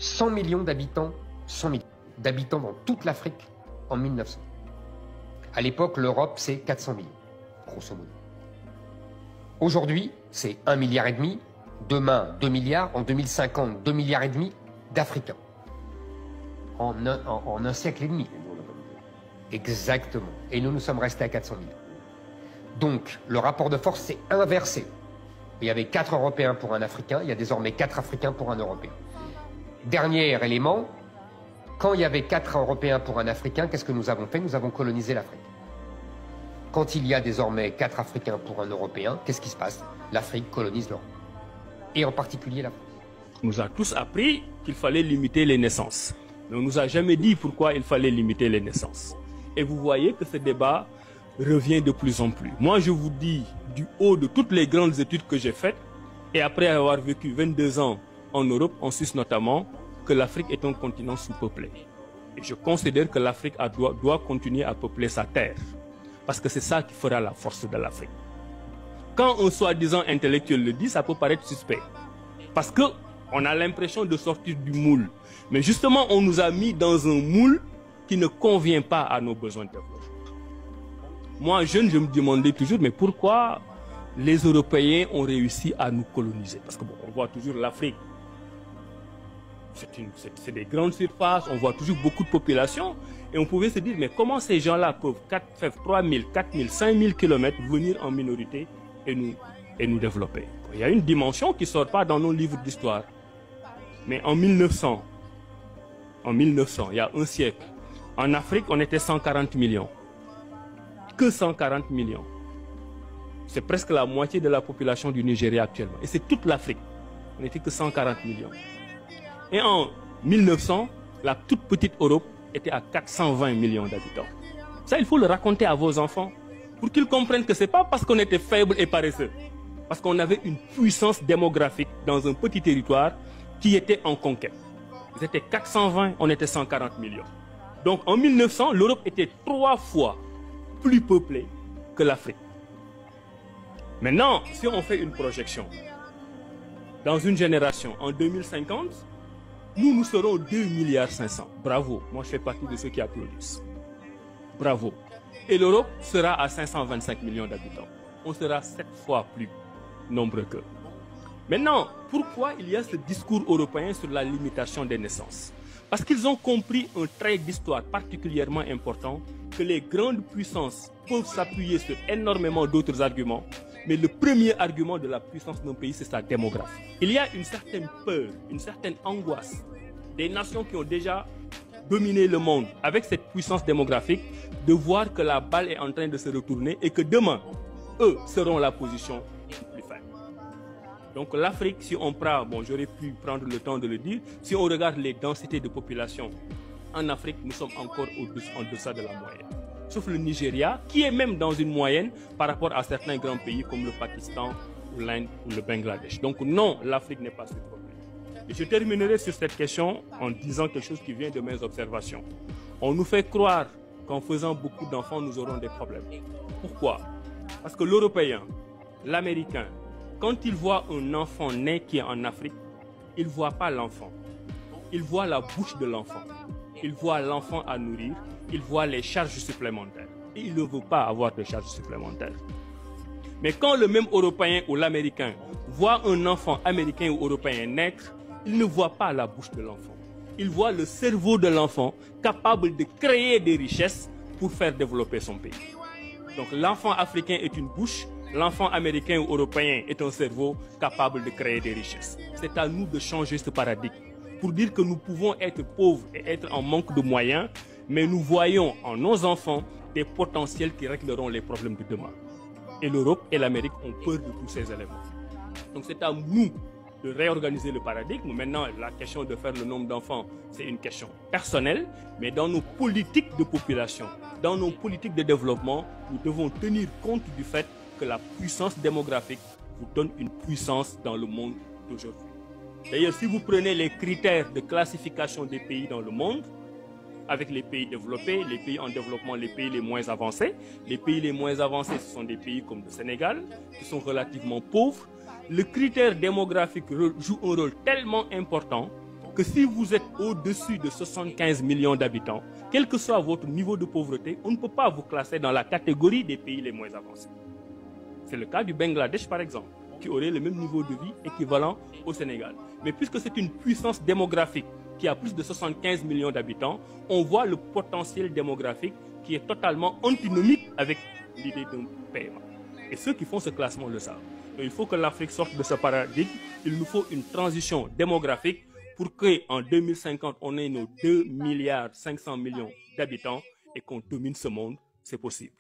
100 millions d'habitants, 100 millions d'habitants dans toute l'Afrique en 1900. À l'époque, l'Europe, c'est 400 millions, grosso modo. Aujourd'hui, c'est 1,5 milliard. Demain, 2 milliards. En 2050, 2,5 milliards d'Africains. En un siècle et demi. Exactement. Et nous sommes restés à 400 millions. Donc, le rapport de force s'est inversé. Il y avait 4 Européens pour un Africain, il y a désormais 4 Africains pour un Européen. Dernier élément, quand il y avait 4 Européens pour un Africain, qu'est-ce que nous avons fait? Nous avons colonisé l'Afrique. Quand il y a désormais 4 Africains pour un Européen, qu'est-ce qui se passe? L'Afrique colonise l'Europe. Et en particulier la France. On nous a tous appris qu'il fallait limiter les naissances. Mais on ne nous a jamais dit pourquoi il fallait limiter les naissances. Et vous voyez que ce débat revient de plus en plus. Moi, je vous dis, du haut de toutes les grandes études que j'ai faites, et après avoir vécu 22 ans en Europe, en Suisse notamment, que l'Afrique est un continent sous-peuplé. Et je considère que l'Afrique doit continuer à peupler sa terre. Parce que c'est ça qui fera la force de l'Afrique. Quand un soi-disant intellectuel le dit, ça peut paraître suspect. Parce qu'on a l'impression de sortir du moule. Mais justement, on nous a mis dans un moule qui ne convient pas à nos besoins de développement. Moi, jeune, je me demandais toujours, mais pourquoi les Européens ont réussi à nous coloniser? Parce que bon, on voit toujours l'Afrique. C'est des grandes surfaces, on voit toujours beaucoup de population. Et on pouvait se dire, mais comment ces gens-là peuvent faire 3 000, 4 000, 5 000 kilomètres, venir en minorité et nous développer? Il y a une dimension qui ne sort pas dans nos livres d'histoire. Mais en 1900, il y a un siècle, en Afrique, on était 140 millions. Que 140 millions. C'est presque la moitié de la population du Nigeria actuellement. Et c'est toute l'Afrique. On n'était que 140 millions. Et en 1900, la toute petite Europe était à 420 millions d'habitants. Ça, il faut le raconter à vos enfants pour qu'ils comprennent que ce n'est pas parce qu'on était faible et paresseux. Parce qu'on avait une puissance démographique dans un petit territoire qui était en conquête. Ils étaient 420, on était 140 millions. Donc en 1900, l'Europe était 3 fois plus peuplée que l'Afrique. Maintenant, si on fait une projection, dans une génération, en 2050, nous serons 2,5 milliards. Bravo, moi je fais partie de ceux qui applaudissent. Bravo. Et l'Europe sera à 525 millions d'habitants. On sera 7 fois plus nombreux qu'eux. Maintenant, pourquoi il y a ce discours européen sur la limitation des naissances? Parce qu'ils ont compris un trait d'histoire particulièrement important, que les grandes puissances peuvent s'appuyer sur énormément d'autres arguments, mais le premier argument de la puissance d'un pays, c'est sa démographie. Il y a une certaine peur, une certaine angoisse des nations qui ont déjà dominé le monde avec cette puissance démographique, de voir que la balle est en train de se retourner et que demain, eux seront la position plus faible. Donc l'Afrique, si on prend, bon j'aurais pu prendre le temps de le dire, si on regarde les densités de population, en Afrique, nous sommes encore en deçà de la moyenne. Sauf le Nigeria, qui est même dans une moyenne par rapport à certains grands pays comme le Pakistan, ou l'Inde ou le Bangladesh. Donc non, l'Afrique n'est pas sous-peuplée. Et je terminerai sur cette question en disant quelque chose qui vient de mes observations. On nous fait croire qu'en faisant beaucoup d'enfants, nous aurons des problèmes. Pourquoi? Parce que l'Européen, l'Américain, quand il voit un enfant né qui est en Afrique, il ne voit pas l'enfant. Il voit la bouche de l'enfant. Il voit l'enfant à nourrir. Il voit les charges supplémentaires. Et il ne veut pas avoir de charges supplémentaires. Mais quand le même Européen ou l'Américain voit un enfant américain ou européen naître, il ne voit pas la bouche de l'enfant. Il voit le cerveau de l'enfant capable de créer des richesses pour faire développer son pays. Donc l'enfant africain est une bouche, l'enfant américain ou européen est un cerveau capable de créer des richesses. C'est à nous de changer ce paradigme pour dire que nous pouvons être pauvres et être en manque de moyens, mais nous voyons en nos enfants des potentiels qui régleront les problèmes de demain. Et l'Europe et l'Amérique ont peur de tous ces éléments. Donc c'est à nous de réorganiser le paradigme. Maintenant, la question de faire le nombre d'enfants, c'est une question personnelle, mais dans nos politiques de population, dans nos politiques de développement, nous devons tenir compte du fait que la puissance démographique vous donne une puissance dans le monde d'aujourd'hui. D'ailleurs, si vous prenez les critères de classification des pays dans le monde, avec les pays développés, les pays en développement, les pays les moins avancés. Les pays les moins avancés, ce sont des pays comme le Sénégal, qui sont relativement pauvres. Le critère démographique joue un rôle tellement important que si vous êtes au-dessus de 75 millions d'habitants, quel que soit votre niveau de pauvreté, on ne peut pas vous classer dans la catégorie des pays les moins avancés. C'est le cas du Bangladesh, par exemple, qui aurait le même niveau de vie équivalent au Sénégal. Mais puisque c'est une puissance démographique qui a plus de 75 millions d'habitants, on voit le potentiel démographique qui est totalement antinomique avec l'idée d'un paiement. Et ceux qui font ce classement le savent. Donc, il faut que l'Afrique sorte de ce paradigme. Il nous faut une transition démographique pour qu'en 2050, on ait nos 2,5 milliards d'habitants et qu'on domine ce monde. C'est possible.